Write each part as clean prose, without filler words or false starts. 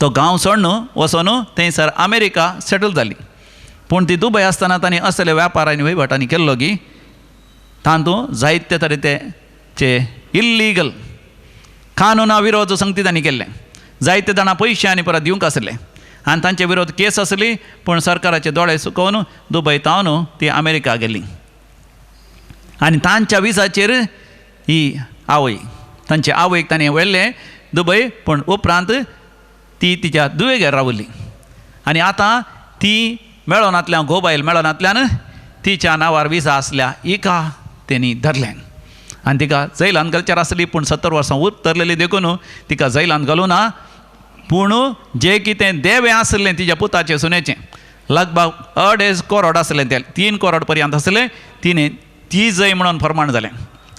तो गांव सोडून वचून थंयसर अमेरिका सेटल जाली. पूण ती दुबय आसतना तांणी असले व्यापारांनी वहिवाटांनी केल्लो की तातूंत जायते तरेचे इल्लीगल कानुना विरोध संगती तांणी केल्ले. जायते जाणां पयशे आनी परत दिवंक आसले आनी तांचे विरोध केस आसली. पूण सरकाराचे दोळे सुकोवन दुबय तावन ती अमेरिका गेली. आनी तांच्या विजाचेर ही आवय तांचे आवयक ताणें व्हेल्लें दुबय. पूण उपरांत ती तिच्या दुवेगेर रावली. आनी आतां ती मेळोनांतल्यान घोबायल मेळोनांतल्यान तिच्या नांवार विजा आसल्या एका तेणी धरलें आनी तिका जैलांत घालच्यार आसली. पूण 70 वर्सां उरतरलेली देखून तिका जैलांत घालूं ना. पूण जें कितें देवें आसलें तिच्या पुताचें सुनेचें लगभग 2.5 करोड आसलें तें 3 करोड पर्यंत आसलें. तिणें ती जय म्हणून फर्माण जालें.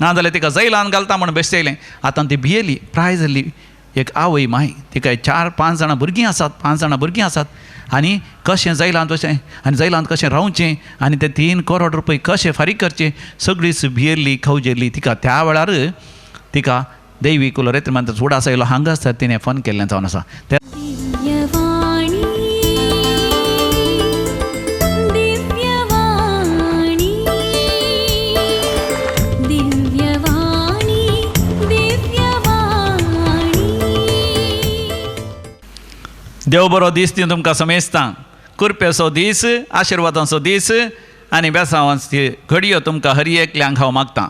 नाजाल्यार तिका जैलांत घालता म्हणून बेश्टेलें. आतां ती भियेली प्राय जाल्ली. एक आवय माय तिका 4-5 जाणां भुरगीं आसात 5 जाणां भुरगीं आसात. आनी कशें जैलांत वचें आनी जैलांत कशें रावचें आनी ते 3 करोड रुपये कशें फारीक करचें सगळींच भियेल्ली खवजेल्ली. तिका त्या वेळार तिका दैवी कुलरेत्र मंत्र उडास आयलो. हांगासर तिणें फोन केल्लें जावन आसा. देव बरो दीस ती तुमकां समेजता. कुरपेचो दीस आशिर्वादाचो दीस आनी बेसांवाची घडयो तुमकां हर एकल्यांक हांव मागतां.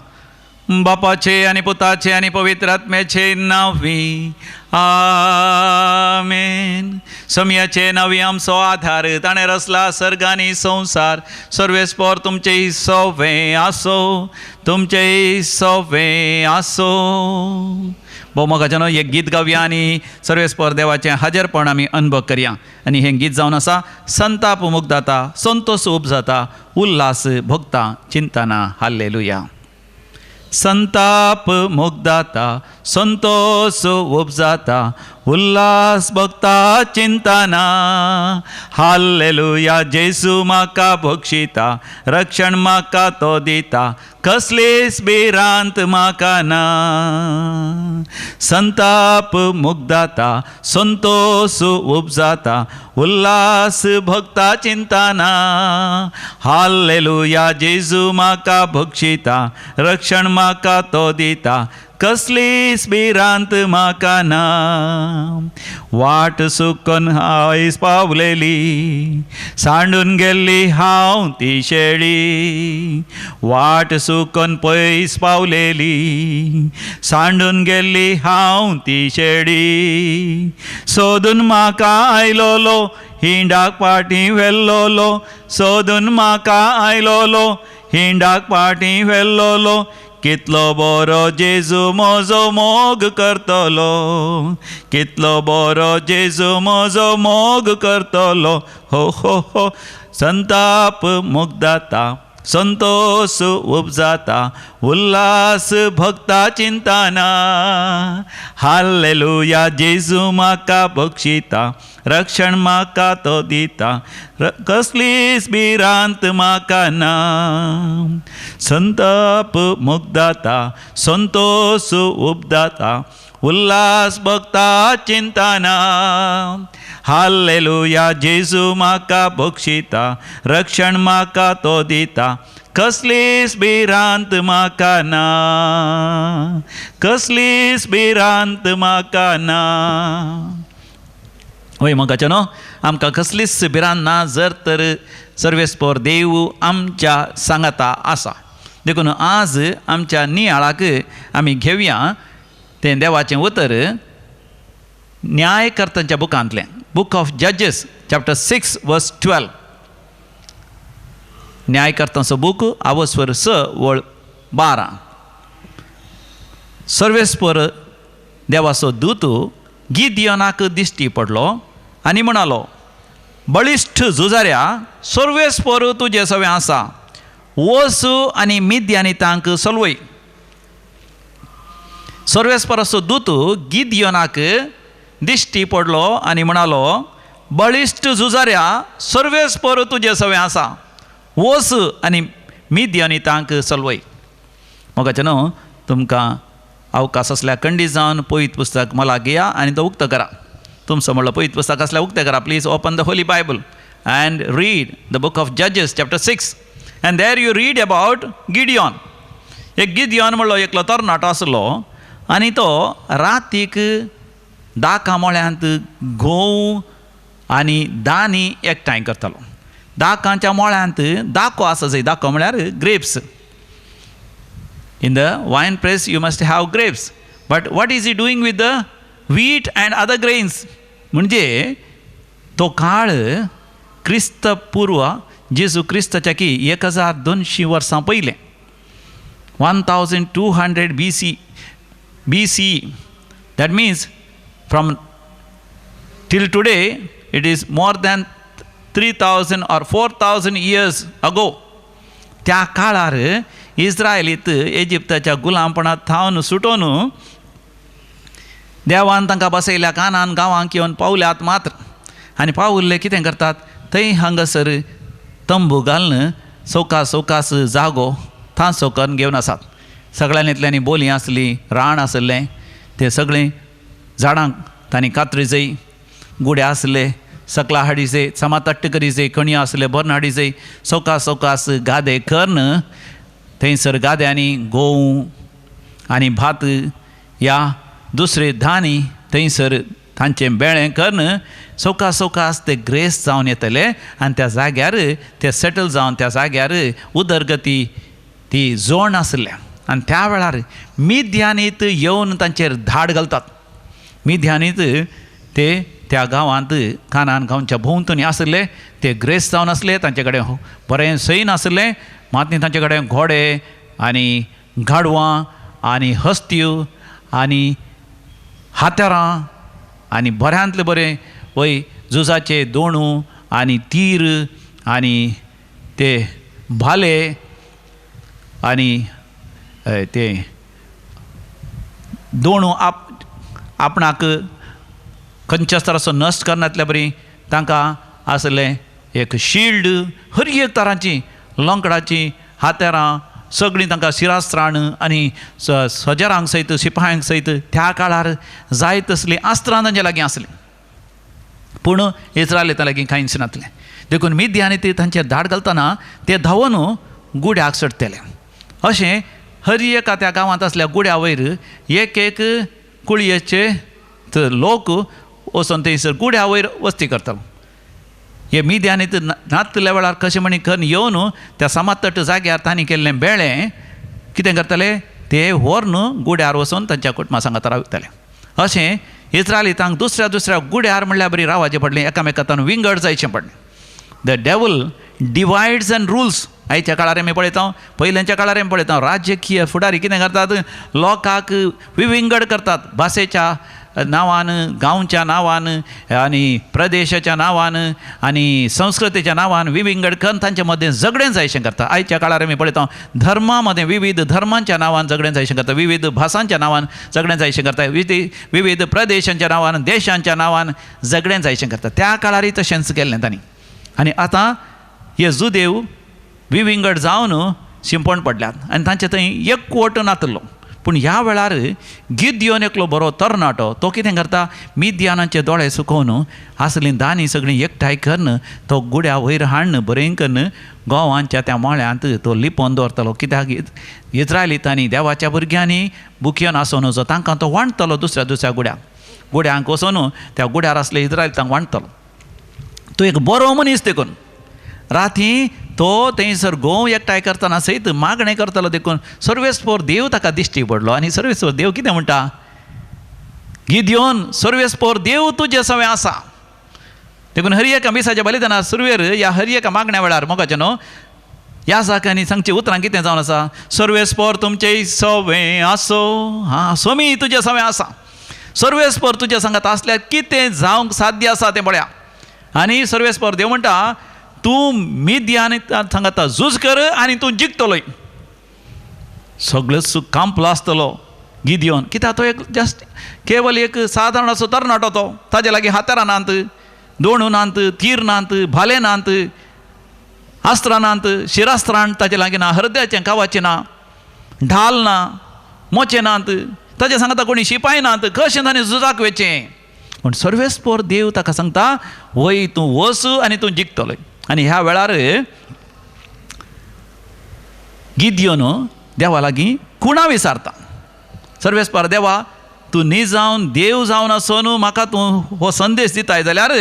बापाचे आनी पुताचे आनी पवित्र आत्म्याचे नांवी आमेन. समयाचे नांवी आमचो आधार ताणें रचला सर्ग आनी संवसार. सर्वेस्पर तुमचेय सवें आसो तुमचेय सवें आसो. भोवमोगाच्यान एक गीत गावया आनी सर्वेस्पर देवाचें हाजेरपण आमी अनुभव करया. आनी हें गीत जावन आसा संताप मुग्धाता संतोष उपजाता उल्हास भोगता चिंतना हाल्लेलुया. संताप मुग्धाता संतोष उपजाता उल्हास भोगता चिंतना हाल्लेलुया. जेजू म्हाका बक्षिता रक्षण म्हाका तो दिता कसलीच भिरांत म्हाका ना. संताप मुग्धाता संतोष उपजाता उल्हास भोगता चिंतना हाल्लेलुया. जेजू म्हाका बक्षिता रक्षण म्हाका तो दिता कसलीच भिरांत म्हाका ना. वाट चुकोन आयज पावलेली सांडून गेल्ली हांव ती शेळी. वाट चुकोन पयस पावलेली सांडून गेल्ली हांव ती शेळी. सोदून म्हाका आयलोलो हिंडाक पाटी व्हेल्लोलो. सोदून म्हाका आयलोलो हिंडाक पाटी व्हेल्लोलो. कितलो बरो जेजू म्हजो मोग करतलो. कितलो बरो जेजू म्हजो मोग करतलो. हो हो हो. संताप मुग्धाता संतोष उपजाता उल्हास भोगता चिंतना हाल्लेलुया. जेजू म्हाका बक्षिता रक्षण म्हाका तो दिता कसलीच भिरांत म्हाका ना. संताप मुग्धाता संतोष उपजाता उल्हास भोगता चिंतना हाल्लेलुया. जेजू म्हाका बक्षिता रक्षण म्हाका तो दिता कसलीच भिरांत म्हाका ना. कसलीच भिरांत म्हाका ना. होय मोगाच्या न्हू आमकां कसलीच भिरांत ना जर तर सर्वेस्पर देव आमच्या सांगाता आसा. देखून आज आमच्या नियाळाक आमी घेवया तें देवाचें उतर न्यायकर्त्यांच्या बुकांतलें. बुक ऑफ जजेस चॅप्टर 6 वर्स 12. न्यायकर्तांचो बूक आवस्वर 6 वळ 12. सर्वेस्पर देवाचो दूत गिदियोनाक दिश्टी पडलो आनी म्हणालो बळिश्ठ झुजाऱ्या सर्वेस्पर तुजे सवें आसा. वस आनी मिद्यानितांक सलवय. सर्वेस्पराचो दूत गिदियोनाक दिश्टी पडलो आनी म्हणालो बळिश्ठ झुजाऱ्या सर्वेस्पर तुजे सवें आसा. वस आनी मिद्यानितांक सलवय. मोगाचें न्हू तुमकां अवकाश आसल्या खंडीत जावन पवित्र पुस्तक मला घेया आनी तो उक्त करा. तुमचं म्हणलं पळयत पुस्तक असल्या उक्ते करा. Please open the holy Bible and read the book of जजेस chapter 6 and there you read about Gideon. एक गिदियोन म्हणलो एकलो तरणाटो आसलो आनी तो रातीक दाका मोळ्यांत घोव आनी दानी एकठांय करतालो. दाकांच्या मोळ्यांत दाको आसा जंय, दाको म्हळ्यार grapes. In the wine press you must have grapes, but what is he doing with the wheat and other grains. म्हणजे तो काळ क्रिस्त पूर्व जेजू क्रिस्ताच्या की 1200 वर्सां पयलें, 1200 BC. That means from till today it is more than 3000 or 4000 years ago. त्या काळार इस्रायलीत इजिप्ताच्या गुलामपणांत थावन सुटोवन देवान तांकां बसयल्या कानान गांवांक येवन पावल्यात मात्र. आनी पावुल्ले कितें करतात, थंय हांगासर तंबू घालून सवकास जागो थां सकन घेवन आसात. सगळ्यांतल्यांनी बोली आसली, रान आसलें, ते सगळें झाडांक तांणी कातरी जाय, गुड्या आसले, सकला हाडी जाय, समा तट्ट करी जाय, कणयो आसले भरून हाडी जाय, सवकास गादे करून थंयसर गाद्यांनी गोव आनी भात या दुसरे धानी थंयसर तांचें बेळें करून सवकास ते ग्रेस जावन येतले आनी त्या जाग्यार ते सेटल जावन त्या जाग्यार उदरगती ती जोड आसल्या. आनी त्या वेळार मिद्यानीत येवन तांचेर धाड घालतात. मिद्यानीत ते त्या गांवांत कानान गांवच्या भोंवतणी आसले, ते ग्रेस जावन आसले, तांचे कडेन बरें सैन आसलें, मात तांचे कडेन घोडे आनी गाडवां आनी हस्त्यो आनी हातेरां आनी बऱ्यांतले बरें वय झुजाचे दोणू आनी तीर आनी ते भाले आनी ते दोणू आपणाक खंयच्याच तराचो नश्ट करनातल्या बरी तांकां आसलें एक शिल्ड, हर एक तरांची लोंकडाची हातेरां सगळीं तांकां शिरास्त्राण आनी सजरांक सयत शिपायांक सयत त्या काळार जाय तसलीं अस्त्रां तांचे लागीं आसलीं. पूण इस्रायलीं लागीं कांयच नासलें. देखून मिद्यानी ते तांचेर धाड घालतना ते धांवन गुड्याक सडटले. अशें हर एका त्या गांवांत आसल्या गुड्या वयर एक कुळयेचे लोक वचून थंयसर गुड्या वयर वस्ती करतालो. हे मिद्यानीत नातल्या वेळार कशें म्हणी करून येवन त्या समातट जाग्यार तांणी केल्लें बेळें कितें करताले, ते व्हरून गुड्यार वचून तांच्या कुटुंबा सांगात रावताले. अशें इस्रायलींतांक दुसऱ्या गुड्यार म्हणल्यार बरी रावचें पडलें, एकामेकांत विंगड जायचें पडलें. The devil divides and rules. आयच्या काळार आमी पळयता, पयलींच्या काळार आमी पळयता राजकीय फुडारी कितें करतात, लोकांक विविंगड करतात. भाशेच्या नांवान, गांवच्या नांवान आनी प्रदेशाच्या नांवान आनी संस्कृतीच्या नांवान विविंगड करून तांचे मदें झगडें जायशें करता. आयच्या काळार आमी पळयता धर्मा मदें विविध धर्मांच्या नांवान झगडें जायशें करता, विविध भासांच्या नांवान झगडें जायशें करता, विविध प्रदेशांच्या नांवान, देशांच्या नांवान झगडें जायशें करता. त्या काळारय तशेंच केल्लें तांणी. आनी आतां हे जुदेव विविंगड जावन शिंपण पडल्यात आनी तांचे थंय एकवट नातलो. पूण ह्या वेळार गिदियोन एकलो बरो तरणाटो तो कितें करता, मिद्यानाचे दोळे सुकोवन आसलीं दानी सगळीं एकठांय करून तो गुड्या वयर हाडून बरें करून गोवांच्या त्या मोळ्यांत तो लिपोवन दवरतलो. कित्याक इस्रायलींतांनी देवाच्या भुरग्यांनी बुकियोन आसून वचो तांकां तो वांटतलो दुसऱ्या गुड्यांक वचून त्या गुड्यार आसले इस्रायलींतांक वांटतलो. तो एक बरो मनीस देखून राती तो थंयसर गोव एकठांय करतना सयत मागणें करतलो. देखून सर्वेस्पोर देव ताका दिश्टी पडलो आनी सर्वेस्पोर देव कितें म्हणटा, गिदियोन सर्वेस्पोर देव तुजे सवें आसा. देखून हर एका मिसाच्या बलिदाना सुरवेर ह्या हर एका मागण्या वेळार मोगाचें न्हू ह्या साकांनी सांगचें उतरां कितें जावन आसा, सर्वेस्पोर तुमचें सवें आसो. हां, स्वामी तुजें सवें आसा. सर्वेस्पोर तुजे सांगात आसल्यार कितें जावंक साध्य आसा तें पळया. आनी सर्वेस्पोर देव म्हणटा, तूं मिद्यान सांगाता झूज कर आनी तूं जिखतलोय. सगळो कांपलो आसतलो गिदियोन. कित्याक तो एक जस्ट केवल एक सादारण असो तरणाटो तो. ताजे लागीं हातेरां नात, दोणू नात, तीर नात, भाले नात, अस्त्रां नात, शिरास्त्रां ताजे लागीं ना, हृदयाचें कावाचें ना, ढाल ना, मोचे नात, ताजे सांगता कोणी शिपाय नात. कशें ताणें झुजाक वेचें. पूण सर्वेस्पोर देव ताका सांगता वय तूं वच आनी तूं जिखतलो. आनी ह्या वेळार गिदियोन देवा लागीं कुणा विचारता, सर्वेस्पर देवा तूं न्ही जावन देव जावन आसून म्हाका तूं हो संदेश दिताय जाल्यार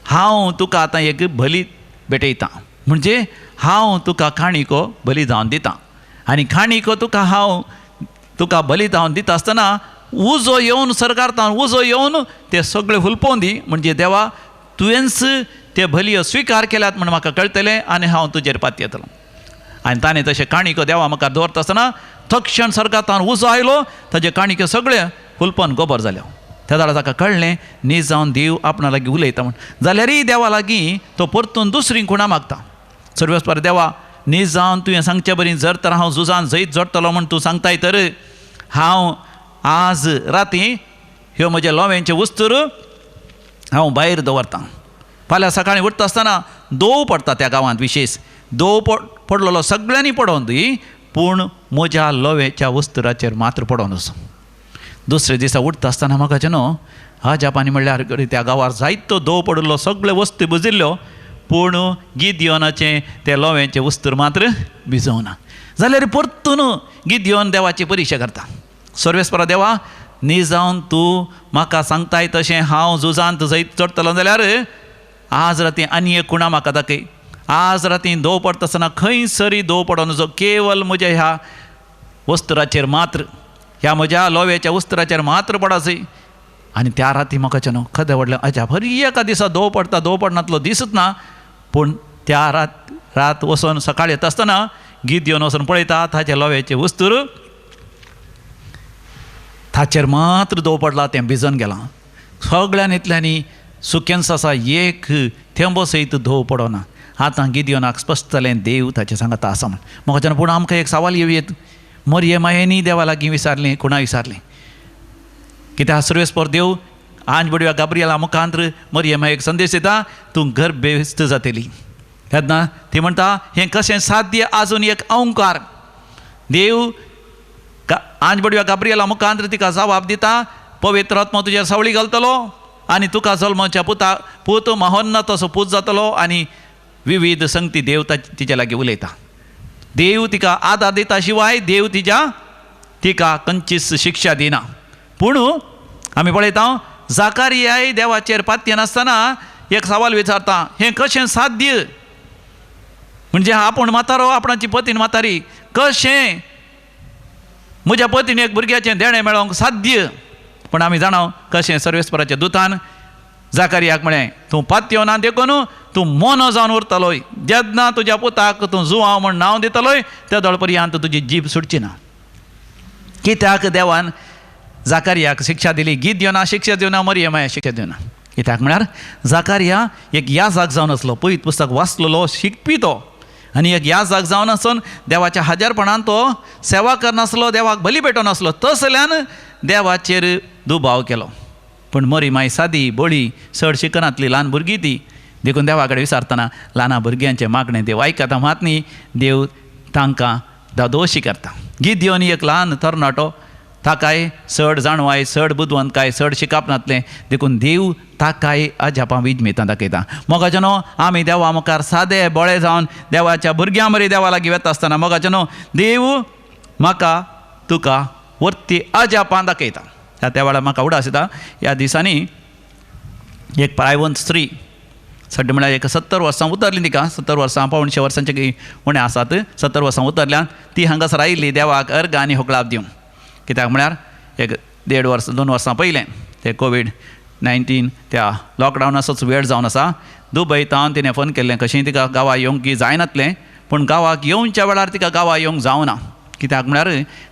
हांव तुका आतां एक बली भेटयतां. म्हणजे हांव तुका काणिको बली जावन दितां. आनी काणिको तुका बली जावन दिता आसतना उजो येवन सरकारतां उजो येवन ते सगळे हुलपोवन दी. म्हणजे देवा तुवेंच ते बलयो स्विकार केल्यात म्हण म्हाका कळटलें आनी हांव तुजेर पाती येतलो. आनी ताणें तशें काणिको देवा म्हाका दवरता आसतना तक्षण सरकारतान उजो आयलो, ताजे काणिके सगळे हुलपोवन गोबर जाल्यो. त्या जाल्यार ताका कळ्ळें न्ही जावन देव आपणा लागीं उलयता म्हण. जाल्यारय देवा लागीं तो परतून दुसरी खुणा मागता. सर्वेस्पर देवा न्ही जावन तुवें सांगचे बरी जर तर हांव झुजान जैत जोडटलो म्हण तूं सांगताय तर हांव आज राती ह्यो म्हजे लोवेंचे वस्तूर हांव भायर दवरतां. फाल्यां सकाळीं उठता आसतना दोव पडटा त्या गांवांत विशेश. दोव पडलेलो सगळ्यांनी पडोवन दी, पूण म्हज्या लोवेच्या वस्तुराचेर मात्र पडोवन वचो. दुसरे दिसा उठता आसतना म्हाका न्हू जापानी म्हणल्यार त्या गांवार जायतो दोव पडिल्लो सगळे वस्तू बुजिल्ल्यो, पूण गिदियोनाचें ते लोवेंचे वस्तूर मात्र भिजोवना. जाल्यार परतून गिदियोन देवाची परिक्षा करता. सर्वेस्परा देवा न्ही जावन तूं म्हाका सांगताय तशें हांव झुजांत जैत जोडटलो जाल्यार आज राती आनी एक खुणा म्हाका दाखय. आज राती दोव पडटा आसतना खंयसरी दोव पडोन नजो, केवल म्हज्या ह्या वस्तुराचेर मात्र, ह्या म्हज्या लोवेच्या वस्तुराचेर मात्र पडासय. आनी त्या राती म्हाका न्हू खदें व्हडलें अजाप, हरी एका दिसा दोव पडनातलो दिसत ना. पूण त्या रात वचोन सकाळी येता आसतना गिदियोन वचोन पळयता ताचे लोवेचे वस्तूर ताचेर मात्र दोव पडला, तें भिजोन गेलां. सगळ्यान इतल्यांनी सुकेन्स आसा एक थेंबो सयत दोव पडोना. आतां गिदियोनाक स्पश्ट जालें देव ताचे सांगता आसा म्हण. म्हाका पूण आमकां एक सवाल येवयेत. मरियमायेनी देवा लागीं विचारलें, कोणा विचारलें? कित्याक सर्वेस्पर देव आंज बडव्या गाब्रियला मुखांत्र मरियमायेक संदेश दिता तूं गर्भेस्त जातली. तेन्ना ती म्हणटा हें कशें साध्य? आजून एक अंकार. देव आंज बडव्या गाब्रियला मुखांत्र तिका जबाब दिता, पवित्र आत्मा तुज्या सावळी घालतलो आनी तुका जल्माच्या पूत महोन्नत असो पूत जातलो. आनी विविध संगती देव तिच्या लागीं उलयता. देव तिका आदार दिता शिवाय देव तिका खंयचीच शिक्षा दिना. पूण आमी पळयता जाकारियाय देवाचेर पातये नासतना एक सवाल विचारता, हें कशें साध्य? म्हणजे आपूण म्हातारो, आपणाची पत्नी म्हातारी, कशें म्हज्या पत्नीक एक भुरग्याचें देणें मेळोंक साध्य? पूण आमी जाणाव कशें सर्वेस्पराच्या दुतान जाकारियाक म्हळें तूं पातयो ना देखून तूं मोनो जावन उरतलोय. जेन्ना तुज्या पुताक तूं जुवांव म्हण नांव दितलोय त्या दळ पर्यंत तुजी जीब सुटची ना. कित्याक देवान जाकारियाक शिक्षा दिली, गिदियोना शिक्षा दिवना, मरियमाया शिक्षा दिवना. कित्याक म्हळ्यार जाकारिया एक याजक जावन आसलो, पयत पुस्तक वाचलेलो, शिकपी तो. आनी एक याजक जावन आसून देवाच्या हाजरपणान तो सेवा करनासलो, देवाक बली भेटोनासलो. तसल्यान देवाचेर दुबाव केलो. पूण मरियमाय सादी बळी चड शिकनातली ल्हान भुरगीं ती. देखून देवा कडेन विचारतना ल्हाना भुरग्यांचें मागणें देव आयकता, मात न्ही देव तांकां दोशी करता. गिदियोन एक ल्हान तरणाटो, ताकाय चड जाणवाय, चड बुदवंतकाय, चड शिकप नातलें. देखून देव ताकाय अजापां विजमेतां दाखयता. मोगाचें न्हू आमी देवा मुखार सादे बोळे जावन देवाच्या भुरग्यां मरी देवा लागीं वता आसतना मोगाचें न्हू देव म्हाका तुका वर्ती अजापां दाखयता. त्या वेळार म्हाका उडास येता ह्या दिसांनी एक प्रायवंत स्त्री सड्ड म्हळ्यार एक 70 वर्सां उतरली तिका, 70 वर्सां 150 वर्सांचे उणें आसात, 70 वर्सां उतरल्यान ती हांगासर आयिल्ली देवाक अर्घ आनी होकळाप दिवंक. कित्याक म्हळ्यार एक 2 वर्सां पयलें ते कोवीड-19 त्या लॉकडावनाचोच वेळ जावन आसा. दुबयतावन तिणें फोन केल्लें कशें तिका गांवां येवंक की जायनातलें, पूण गांवाक येवच्या वेळार तिका गांवां येवंक जावना. कित्याक म्हळ्यार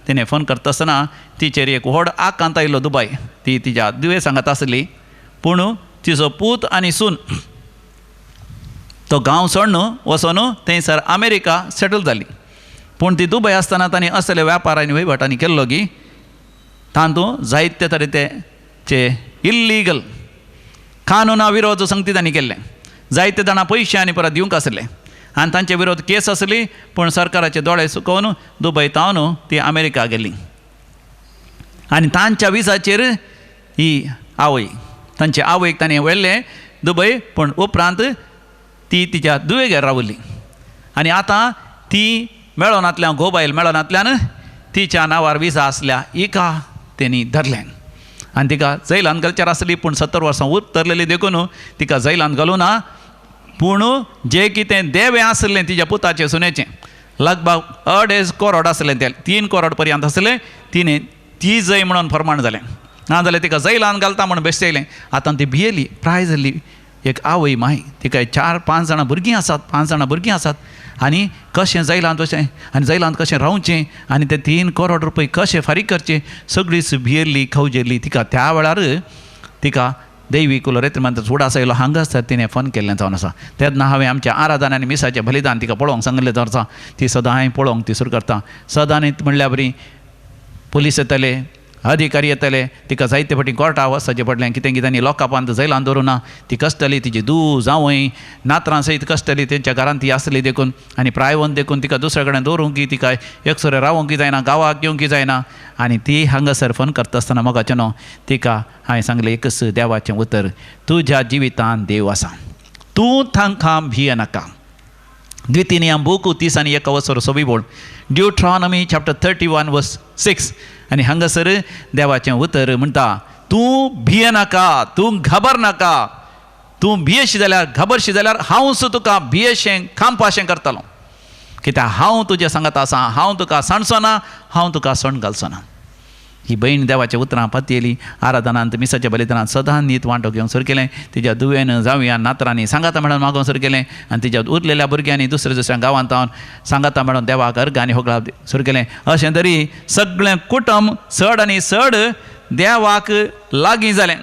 तिणें फोन करता आसतना तिचेर एक व्हड आकांत आयिल्लो दुबाय. ती तिच्या दुयेंसांगात आसली, पूण तिचो पूत आनी सून तो गांव सोडून वचोन थंयसर अमेरिका सेटल जाली. पूण ती दुबय आसतना तांणी असले वेपारांनी वहिवाटांनी केल्लो की तातूंत जायते तरेचे इल्लीगल कानुना विरोध संगती तांणी केल्ले. जायते जाणां पयशे आनी परत दिवंक आसले आनी तांचे विरोध केस आसली. पूण सरकाराचे दोळे सुकोवन दुबय तावन ती अमेरिका गेली. आनी तांच्या विजाचेर ही आवय, तांचे आवयक ताणें व्हेल्लें दुबय, पूण उपरांत ती तिच्या दुवेगेर रावली आनी आतां ती मेळोनांतल्यान घोबायल मेळोनांतल्यान तिच्या नांवार विजा आसल्या एका तेणी धरलें आनी तिका जैलांत घालच्यार आसली, पूण 70 वर्सां उरतरलेली देखून तिका जैलांत घालूं ना. पूण जें कितें देवें आसलें तिच्या पुताचें सुनेचें लगभग 2.5 करोड आसलें, तें 3 करोड पर्यंत आसलें, तिणें ती जय म्हणून फर्माण जालें. नाजाल्यार तिका जैलांत घालता म्हणून बेश्टेलें. आतां ती भियेली, प्राय जाल्ली, एक आवय माय, तिका 4-5 जाणां भुरगीं आसात, 5 जाणां भुरगीं आसात आनी कशें जैलांत वचें आनी जैलांत कशें रावचें आनी ते 3 करोड रुपये कशें फारीक करचें, सगळींच भियेल्ली खवजेल्ली. तिका त्या वेळार तिका दैवीक उलोरेत्र मंत्र उडास आयलो. हांगासर तिणें फोन केल्लें जावन आसा. तेन्ना हांवें आमच्या आराधना आनी मिसाचें बलिदान तिका पळोवंक सांगलें जाता. ती सदां हांवें पळोवंक ती सुरू करता. सदां न्ही म्हणल्यार बरी पुलीस येतले, अधिकारी येतले, तिका जायते फावटी कोर्टां वचचें पडलें. कितें कित्यानी लोकां पांत जैलांत दवरूं ना. ती कश्टली, तिची धूव जावंय नात्रां सयत कश्टली, तेंच्या घरांत ती आसली देखून आनी प्रायवंत देखून तिका दुसरे कडेन दवरूंक तिका एकसरे रावोंक जायना, गांवाक येवंक जायना. आनी ती हांगासर फोन करता आसतना मोगाचें न्हू, तिका हांवें सांगलें एकच देवाचें उतर, तुज्या जिवितांत देव आसा, तूं तांकां भिये नाका. द्वितीनियम बूक 30:1 सोबी बोल ड्यूट्रॉनॉमी चॅप्टर 31 वर्स 6. आनी हांगासर देवाचें उतर म्हणटा, तूं भिये नाका, तूं घाबर नाका. तूं भियेशी जाल्यार, घाबरशी जाल्यार हांव तुका भियेशें खांपाशें करतलो. कित्याक हांव तुज्या सांगात आसा, हांव तुका सांडचो ना, हांव तुका सण घालचो ना. ही बहीण देवाच्या उतरां पातयेली. आराधनांत मिसाच्या बलिदानांत सदां नीत वांटो घेवंक सुरू केलें. तिच्या दुवेन जावयां नात्रांनी सांगाता मेळोन मागोवंक सुरू केलें आनी तिच्या उरलेल्या भुरग्यांनी दुसऱ्या दुसऱ्या गांवांत हांव सांगाता मेळोन देवाक अर्घ आनी होगळा सुरू केलें. अशें तरी सगळें कुटुंब चड आनी चड देवाक लागीं जालें.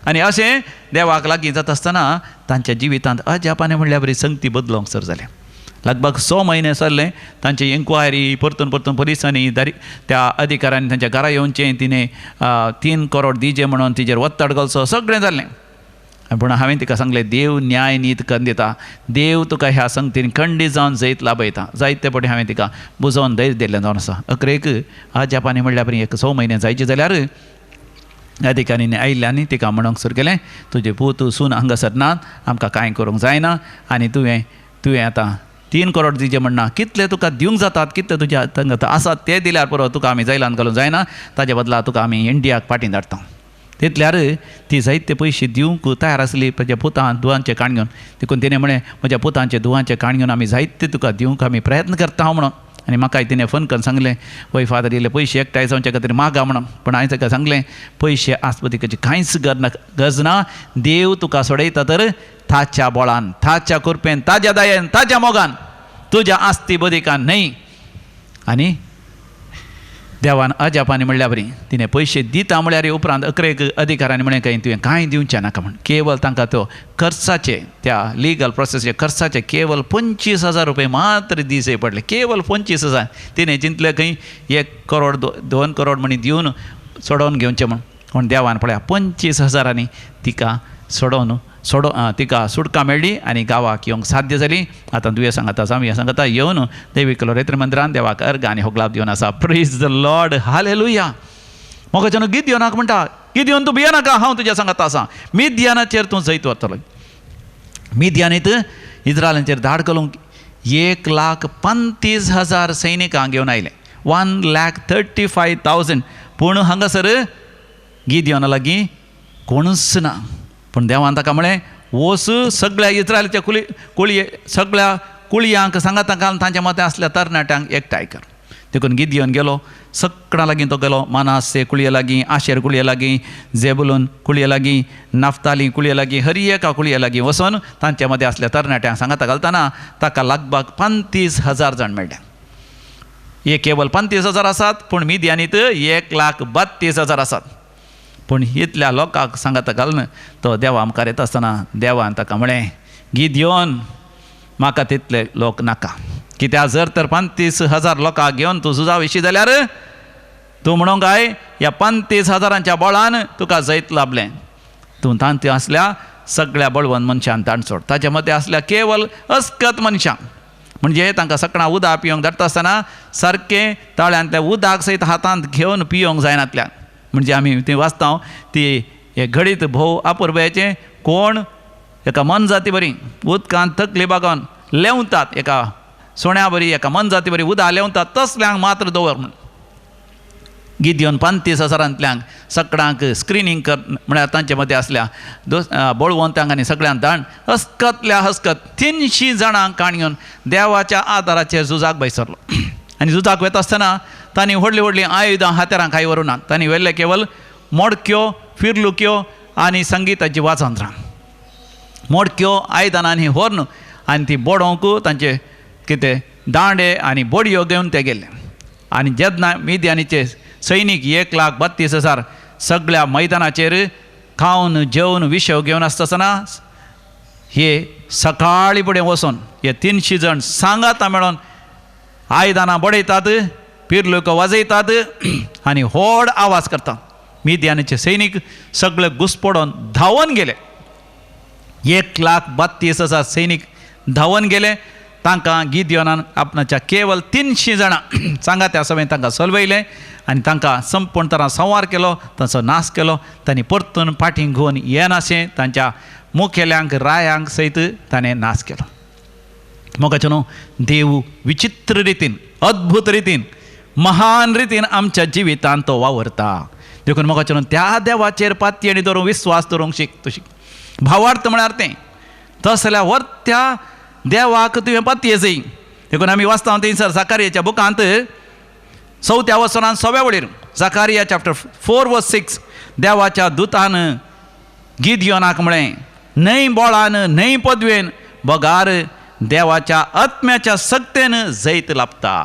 आनी अशें देवाक लागीं जाता आसतना तांच्या जिवितांत अजापाने म्हणल्यार बरी संगती बदलोवंक सुरू जालें. लगभग 6 म्हयने सरले तांची इन्क्वायरी, परतून पुलिसांनी त्या अधिकाऱ्यांनी तांच्या घरा येवचें, तिणें 3 करोड दिजे म्हणून तिजेर वत्तड घालचो, सगळें जाल्लें. पूण हांवें तिका सांगलें, देव न्याय नीत करून दिता, देव तुका ह्या संगतीन खंडीत जावन जैत लाभयता. जायते फावटी हांवें तिका बुजोवन धैर्य दिल्लें जावन आसा. अकरेक अजापानी म्हणल्यार बरी 6 म्हयने जायचे जाल्यार अधिकाऱ्यांनी आयिल्ले आनी तिका म्हणूंक सुरू केलें, तुजें पूत सून हांगासर नात, आमकां कांय करूंक जायना आनी तुवें आतां 3 करोड दिजे म्हणना, कितले तुका दिवंक जातात, कितले तुज्या थंग आसात ते दिल्यार पुरो, तुका आमी जैलांत घालूंक जायना, ताजे बदला तुका आमी इंडियाक फाटीं धाडटा. तितल्यार ती जायते पयशे दिवंक तयार आसली म्हज्या पुतां धुवांचे काण घेवन. देखून तिणें म्हळें, म्हज्या पुतांचे धुवांचे काण घेवन आमी जायते तुका दिवंक आमी प्रयत्न करता हांव म्हणून. आनी म्हाकाय तिणें फोन करून सांगलें, वय फादर इल्ले पयशे एकठांय जावचे खातीर मागा म्हणून. पूण हांवें ताका सांगलें, पयशे आस्पतिकाची कांयच गरज ना, देव तुका सोडयता तर ताच्या बोळान, ताच्या कृपेन, ताज्या दयेन, ताज्या मोगान, तुज्या आस्ती बदिकान न्हय. आनी देवान अजापानी म्हणल्या बरी तिणें पयशे दिता म्हळ्यार उपरांत अकरेक अधिकाऱ्यांनी म्हळें काय तुवें कांय दिवचें नाका म्हण. केवल तांकां तो खर्चाचे, त्या लिगल प्रोसेसचे खर्चाचे केवल 25,000 रुपये मात्र दिसे पडले. केवल 25,000. तिणें चिंतलें खंय 1 करोड 2 करोड म्हणी दिवन सोडोवन घेवचें म्हण. पूण देवान पळया 25,000 तिका तिका सुटका मेळ्ळी आनी गांवाक येवंक साध्य जाली. आतां तुवें सांगता जावं सांगता येवन दैवीक लोरेत्र मंदिरांत देवाक अर्घ आनी होगलाब दिवन आसा. Praise the Lord, hallelujah. मोगाच्यान गिद्योनाक म्हणटा, गिद्योन तूं भिये नाका, हांव तुज्या सांगता आसा. मिद्यानाचेर तूं जैत वतलो. मिद्यानीत इस्रायलांचेर धाड घालूंक 1,35,000 सैनिकांक घेवन आयले. 1,35,000. पूण हांगासर गिद्योना लागीं कोणूच ना. पूण देवान ताका म्हळें, वस सगळ्या इस्रायलाच्या सगळ्या कुळयांक सांगाता घालून तांच्या मतें आसल्या तरणाट्यांक एकठांय कर. देखून गिद्योन गेलो, सगळ्यां लागीं तो गेलो. मानासे कुळये लागीं, आशेर कुळये लागीं, झेबुलून कुळये लागीं, नाफ्ताली कुळये लागीं, हर एका कुळये लागीं वचून तांच्या मदें आसल्या तरणाट्यांक सांगाता घालतना ताका लगभग 35,000 जाण मेळ्ळे. हे केवल 35,000 आसात, पूण मिद्यानीत 1,32,000 आसात. पूण इतल्या लोकांक सांगाता घालून तो देवा मुखार येता आसतना देवान ताका म्हळें, गिद्योन म्हाका तितले लोक नाका. कित्याक जर तर 35,000 लोकांक घेवन तूं झुजा विशीं जाल्यार तूं म्हणूंक काय ह्या 35,000च्या बळान तुका जैत लाभलें. तूं तांती आसल्या सगळ्या बळवंत मनशांक ताण सोड. ताच्या मदें आसल्या केवल अस्कत मनशांक, म्हणजे तांकां सकाळां उदक पियोंक धाडटा आसतना सारकें ताळ्यांतल्या उदक सयत हातांत घेवन पियोंक जायनातल्यान. म्हणजे आमी थंय वाचता ती हे घडीत भोव अपुर्बायेचें कोण एका मन जाती बरी उदकांत तकली बागोवन लेवतात, एका सोण्या बरी एका मन जाती बरी उदक लेवतात, तसल्यांक मात्र दवर म्हण. गिदियोन 35,000 सगळ्यांक स्क्रिनींग कर म्हळ्यार तांचे मदें आसल्या बळवंतांक आनी सगळ्यांक दाण हस्कतल्या हस्कत 300 जाणांक काणयोन देवाच्या आदाराचेर झुजाक बैसरलो. आनी झुजाक वता आसतना तांणी व्हडलीं व्हडलीं आयुधां हात्यारांक कांय व्हरूं ना. तांणी व्हेल्ले केवळ मोडक्यो, फिरलुक्यो आनी संगीताची वाजंत्रां. मोडक्यो, आयदनां आनी होर्न आनी ती बोडोवंक तांचे कितें दांडे आनी बोडयो घेवन ते गेले. आनी जेन्ना मिद्यानीचे सैनीक 1,32,000 सगळ्या मैदानाचेर खावन जेवन विशव घेवन आसतना हे सकाळी फुडें वचून हे 300 जण सांगाता मेळोन आयदनां बडयतात, पिरलुको वाजयतात आनी व्हड आवाज करतात. मिद्यानीचे सैनीक सगळे घुसपडोन धांवन गेले. 1,32,000 सैनीक धांवन गेले. तांकां गिदियोनान आपणाच्या केवळ 300 जाणां सांगात्या समेत तांकां चलवयले आनी तांकां संपूर्ण तरां संवार केलो, तांचो नाश केलो. तांणी परतून फाटीं घेवन येनाशें तांच्या मुखेल्यांक रायांक सयत ताणें नाश केलो. मोगाचे न्हू, देव विचित्र रितीन, अद्भुत रितीन, महान रितीन आमच्या जिवितांत तो वावरता. देखून मोगाचे न्हू, त्या देवाचेर पातयेणी धरून विश्वास दवरूंक शिक. तू शिक. भावार्थ म्हळ्यार तें तस जाल्यार वर्त्या देवाक तुवें पातये जाय. देखून आमी वाचता थंयसर जाकारियाच्या बुकांत 4थ्या वचनांत 6व्या वळेर जाकारिया चॅप्टर 4:6 देवाच्या दुतान गिदियोनाक म्हळें, न्हय बोळान न्हय पदवेन बगार देवाच्या आत्म्याच्या सक्तेन जैत लाभता.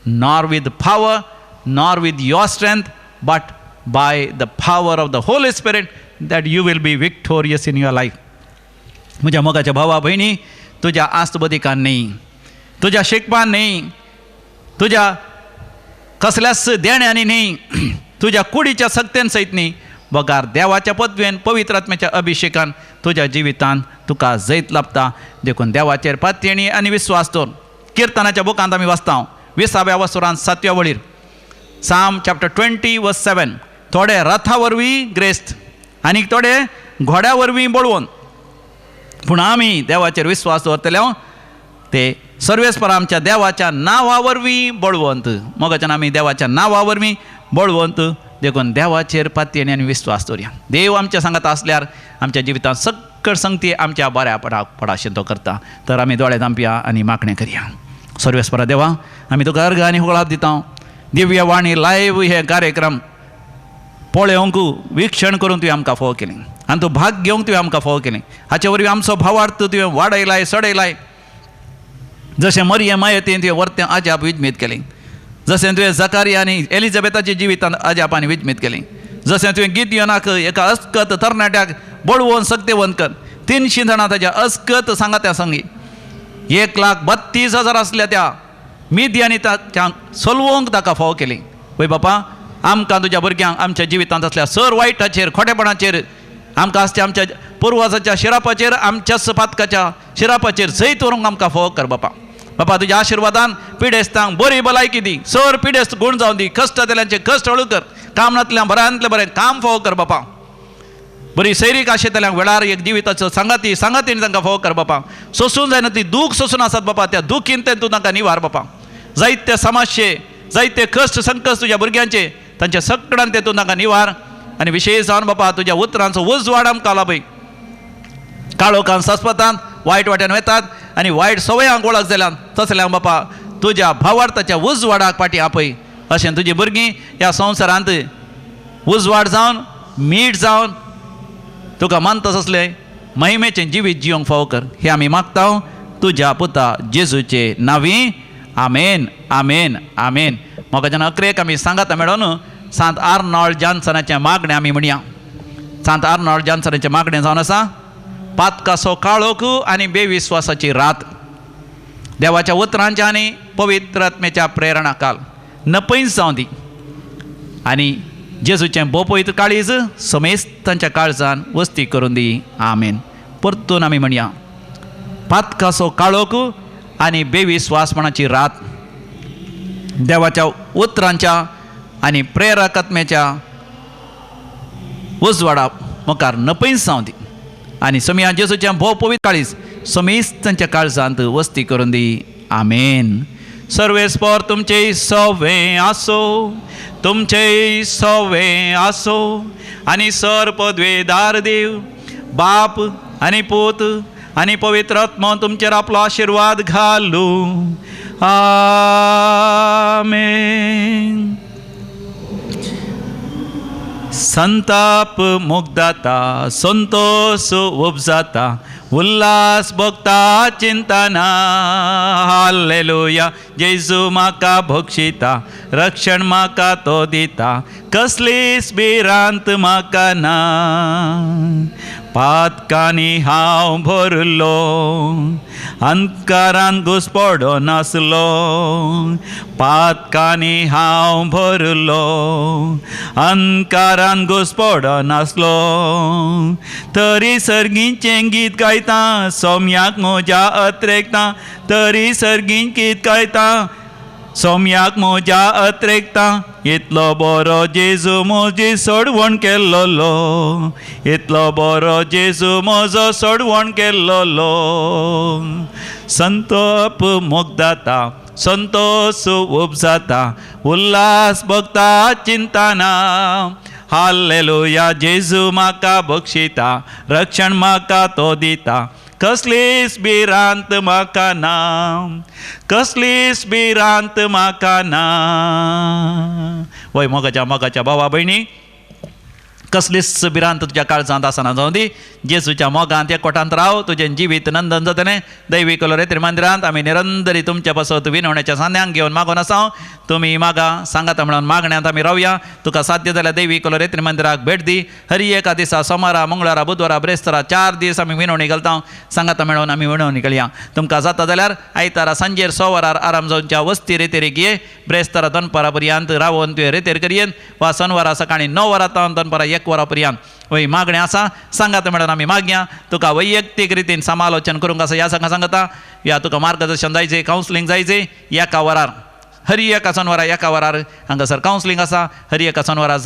Nor with power nor with your strength but by the power of the Holy Spirit that you will be victorious in your life. म्हज्या मोगाच्या भावा भयणी, तुज्या आस्तबदिकान न्ही, तुज्या शिकपान न्ही, तुज्या कसल्याच देण्यांनी न्ही, तुज्या कुडीच्या सक्तेन सयत न्ही, बगार देवाच्या पदवेन पवित्र आत्म्याच्या अभिशेकान तुज्या जिवितांत तुका जैत लाभता. देखून देवाचेर पातयेणी आनी विश्वास दवर. किर्तनाच्या बुकांत आमी वाचता 20व्या वसरांत 7व्या वळेर साम चॅप्टर 20:7 थोडे रथा वरवीं ग्रेस्त आनी थोडे घोड्या वरवीं बळवंत, पूण आमी देवाचेर विश्वास दवरतले ते सर्वेस्पर आमच्या देवाच्या नांवा वरवीं बळवंत. मोगाच्यान आमी देवाच्या नांवा वरवीं बळवंत. देखून देवाचेर पातयेणी आनी विश्वास दवरया. देव आमच्या सांगात आसल्यार आमच्या जिवितांत सकळ संगती आमच्या बऱ्या पडाशें तो करता. तर आमी दोळे धांपया आनी मागणें करया. सर्वेस्परा देवा, आमी तुका अर्घ आनी होळाप दिता. दिव्य वाणी लायव्ह हे कार्यक्रम पळोवंक वीक्षण करून तुवें आमकां फोव केलें आनी तूं भाग घेवंक तुवें आमकां फोव केलें. हाचे वरवीं आमचो भावार्थ तुवें वाडयलाय, सडयलाय. जशें मरिये मायेतीन तुवें वर्तें अजाप विजमीत केलें, जशें तुवें जकारिया आनी एलिझाबेथाच्या जिवितांत अजापांनी विजमीत केलें, जशें तुवें गिदियोनाक एका अस्कत तरणाट्याक बळवून सक्तेवंत कर. 300 जाणां ताच्या अस्कत सांगात्या संगी 1,32,000 आसल्या त्या मिद्यानी तांकां चलवंक ताका फोव केलें. वय बापा, आमकां तुज्या भुरग्यांक आमच्या जिवितांत असल्या सर वायटाचेर खोटेपणाचेर आमकां आसच्या आमच्या पुर्वजाच्या शिरापाचेर, आमच्याच पातकाच्या शिरापाचेर जैत व्हरूंक आमकां फोव कर बापा. बापा तुज्या आशिर्वादान पिडेस्तांक बरी भलायकी दी, सर पिडेस्त गुण जावन दी, कश्टांतल्यांचे कश्ट हळू कर, कामनांतल्या बऱ्यांतलें बरें काम फोव कर बापा. बरी सैरीक आशेंतल्यांक वेळार एक जिविताचो सांगातीन तांकां फोव कर बापा. सोसून जायना ती दूख सोसून आसात बापा, त्या दुखींतेन तूं तांकां निवार बापा. जायते समाजचे जायते कश्ट संकट तुज्या भुरग्यांचे तांच्या सगळ्यान तेतून तांकां निवार. आनी विशेश जावन बापा तुज्या उतरांचो उजवाड आमकां लाभय. काळोखान सस्पतात, वायट वाट्यान वेतात आनी वायट सवयांक वळख जाल्यान तसल्यांक बापा तुज्या भावार्थाच्या उजवाडाक फाटीं आपय. अशें तुजीं भुरगीं ह्या संवसारांत उजवाड जावन मीठ जावन तुका मानता असलें महिमेचें जिवीत जियोंक फाव कर. हें आमी मागता तुज्या पुता जेजूचे नांवी. आमेन, आमेन, आमेन. मोगाच्यान अकरेक आमी सांगात मेळोन सांत आर्नॉल्ड जॉन्सनाचें मागणें आमी म्हणया. सांत आर्नॉल्ड जॉन्सनाचें मागणें जावन आसा, पातकाचो काळोख आनी बेविस्वासाची रात, देवाच्या उतरांचे आनी पवित्र आत्म्याच्या प्रेरणा काल नपयस जावं दी आनी जेजूचें बोपयत काळीज समेस्तांच्या काळजान वस्ती करून दी. आमेन. परतून आमी म्हणया, पातकाचो काळोख आनी बेविस्वासपणाची रात, देवाच्या उतरांच्या आनी प्रेरक आत्म्याच्या उजवाडा मुखार नपयस जावं दी आनी समिया जेजूच्या भोव पवित्र काळीज समेस्तांच्या काळजांत वस्ती करून दी आमेन. सर्वेस्पर तुमचे सवे आसो, तुमचे सवे आसो आनी सर पदवेदार देव बाप आनी पूत आनी पवित्र आत्मा तुमचेर आपलो आशिर्वाद घालू. आमेन. संताप मुग्धाता, संतोष उपजाता, उल्हास भोगता चिंता ना. हालेलुया. जेजू म्हाका बक्षिता, रक्षण म्हाका तो दिता, कसलीच भिरांत म्हाका ना. पातकांनी हांव भरलो, अंधकारान घुस्पडो नासलो. पातकांनी हांव भरलो, अंधकारान घुस्पडो नासलो. तरी सर्गीचें गीत गायता, सोम्याक म्हज्या अत्रेकता. तरी सर्गीच गीत गायता, सोम्याक म्हज्या अत्रेकता. इतलो बरो जेजू म्हजी सोडवण केल्लो, इतलो बरो जेजू म्हजो सोडवण केल्लो. संतोप मुग्धाता, संतोष उपजाता, उल्हास भोगता चिंता ना. हालेलुया. जेजू म्हाका बक्षिता, रक्षण म्हाका तो दिता, कसलीच भिरांत म्हाका ना. कसलीच भिरांत म्हाका ना. वय मोगाच्या भावा भयणी, कसलीच भिरांत तुज्या काळजांत आसना जावं दी. जेजूच्या मोगांत एकवटांत राव, तुजें जिवीत नंदन जातलें. दैवी कलोरेत्री मंदिरांत आमी निरंतरी तुमच्या पासत विनवण्याच्या सांद्यांक घेवन मागून आसा. तुमी मागा सांगाता म्हणून मागण्यांत आमी रावया. तुका साध्य जाल्यार दैवी कलोरेत्री मंदिराक भेट दी. हरी एका दिसा सोमारा, मंगळारा, बुधवारा, ब्रेस्तारा 4 दीस आमी विनवणी घालता. सांगाता मेळोवन आमी विनवणी घालया. तुमकां जाता जाल्यार आयतारा सांजेर 6 वरार आराम जावनच्या वस्ती रेतेरेक ये. ब्रेस्तारा दनपारा पर्यंत रावन तुवें रेतेर करयेन, वा शनवारा सकाळीं 9 वरां दनपारा 1 वरा पर्यंत वय मागणें आसा. सांगाता मेळोन आमी मागया. तुका वैयक्तीक रितीन समालोचन करूंक आसा ह्या सांगता. या तुका मार्गदर्शन जायचें, कावन्सिलींग जायचें. एका वरार हरी एका शनवारा 1 वरार हांगासर कावन्सिलींग आसा. हरी एका शनवारा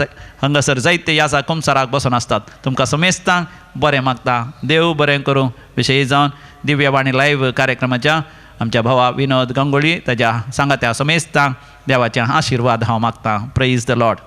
हांगासर जायते ह्या आसा कुमसाराक बसून आसतात. तुमकां समेस्तांक बरें मागता. देव बरें करूं. विशयी जावन दिव्यवाणी लायव्ह कार्यक्रमाच्या आमच्या भावा विनोद गंगोळी ताच्या सांगात्या समेस्तांक देवाचे आशिर्वाद हांव मागतां. Praise the Lord.